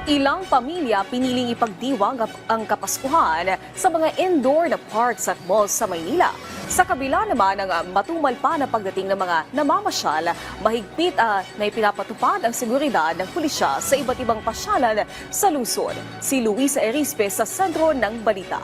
Ilang pamilya piniling ipagdiwang ang Kapaskuhan sa mga indoor na parks at malls sa Maynila. Sa kabila naman ng matumal pa na pagdating ng mga namamasyal, mahigpit na ipinapatupad ang seguridad ng pulisya sa iba't ibang pasyalan sa lungsod. Si Luisa Erispe sa sentro ng balita.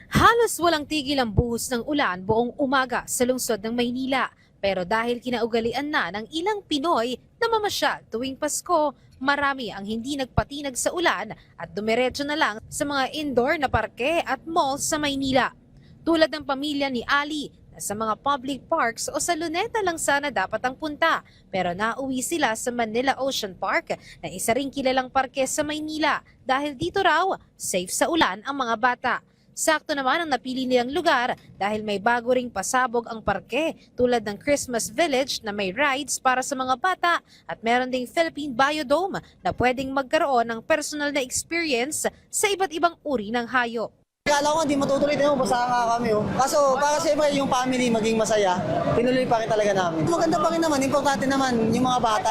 Halos walang tigil ang buhos ng ulan buong umaga sa lungsod ng Maynila. Pero dahil kinaugalian na ng ilang Pinoy na mamasyal tuwing Pasko, marami ang hindi nagpatinag sa ulan at dumiretso na lang sa mga indoor na parke at malls sa Maynila. Tulad ng pamilya ni Ali na sa mga public parks o sa Luneta lang sana dapat ang punta. Pero nauwi sila sa Manila Ocean Park na isa ring kilalang parke sa Maynila dahil dito raw safe sa ulan ang mga bata. Sakto naman ang napili nilang lugar dahil may bago ring pasabog ang parke tulad ng Christmas Village na may rides para sa mga bata at meron ding Philippine Biodome na pwedeng magkaroon ng personal na experience sa iba't ibang uri ng hayop. Akala ko hindi matutuloy tayo, basta nga kami. Kaso para siyempre yung family maging masaya, tinuloy pa rin talaga namin. Maganda pa rin naman, importante naman yung mga bata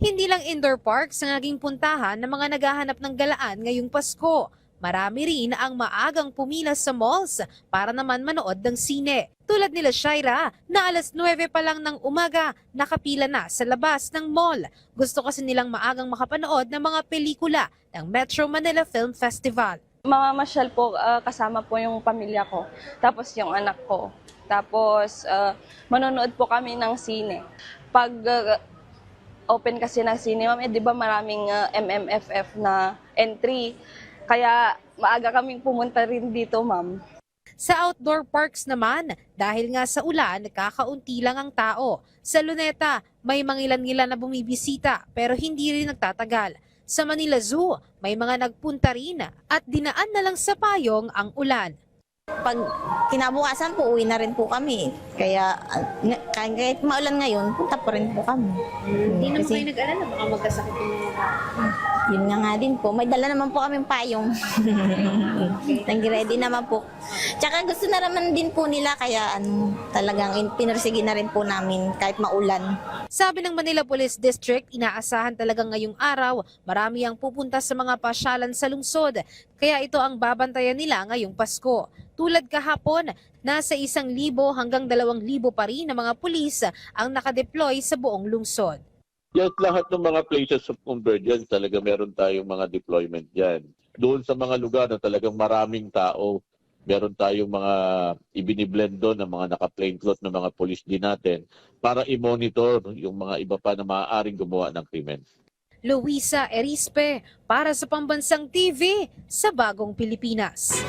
Hindi lang indoor parks ang naging puntahan ng mga naghahanap ng galaan ngayong Pasko. Marami rin ang maagang pumila sa malls para naman manood ng sine. Tulad nila Shaira na alas 9 pa lang ng umaga nakapila na sa labas ng mall. Gusto kasi nilang maagang makapanood ng mga pelikula ng Metro Manila Film Festival. Mamamasyal po kasama po yung pamilya ko, tapos yung anak ko. Tapos manonood po kami ng sine. Pag open kasi ng sine, ma'am, di ba maraming MMFF na entry. Kaya maaga kaming pumunta rin dito, ma'am. Sa outdoor parks naman, dahil nga sa ulan, kakaunti lang ang tao. Sa Luneta, may mangilan-ngilan na bumibisita pero hindi rin nagtatagal. Sa Manila Zoo, may mga nagpunta rin at dinaan na lang sa payong ang ulan. Pag kinabukasan po, uwi na rin po kami. Kaya kahit maulan ngayon, punta pa rin po kami. Hindi naman kayo nag-alala, baka magkasakit yung mga Yun nga din po. May dala naman po kaming payong. Nag-ready naman po. Tsaka gusto na naman din po nila, kaya talagang pinursige na rin po namin kahit maulan. Sabi ng Manila Police District, inaasahan talagang ngayong araw, marami ang pupunta sa mga pasyalan sa lungsod. Kaya ito ang babantayan nila ngayong Pasko. Tulad kahapon, nasa 1,000 hanggang 2,000 pa rin na mga pulis ang nakadeploy sa buong lungsod. Yes, lahat ng mga places of convergence talaga meron tayong mga deployment dyan. Doon sa mga lugar na talagang maraming tao, meron tayong mga ibiniblend doon ng mga naka-plainclothes na mga police din natin para i-monitor yung mga iba pa na maaaring gumawa ng krimen. Luisa Erispe para sa Pambansang TV sa Bagong Pilipinas.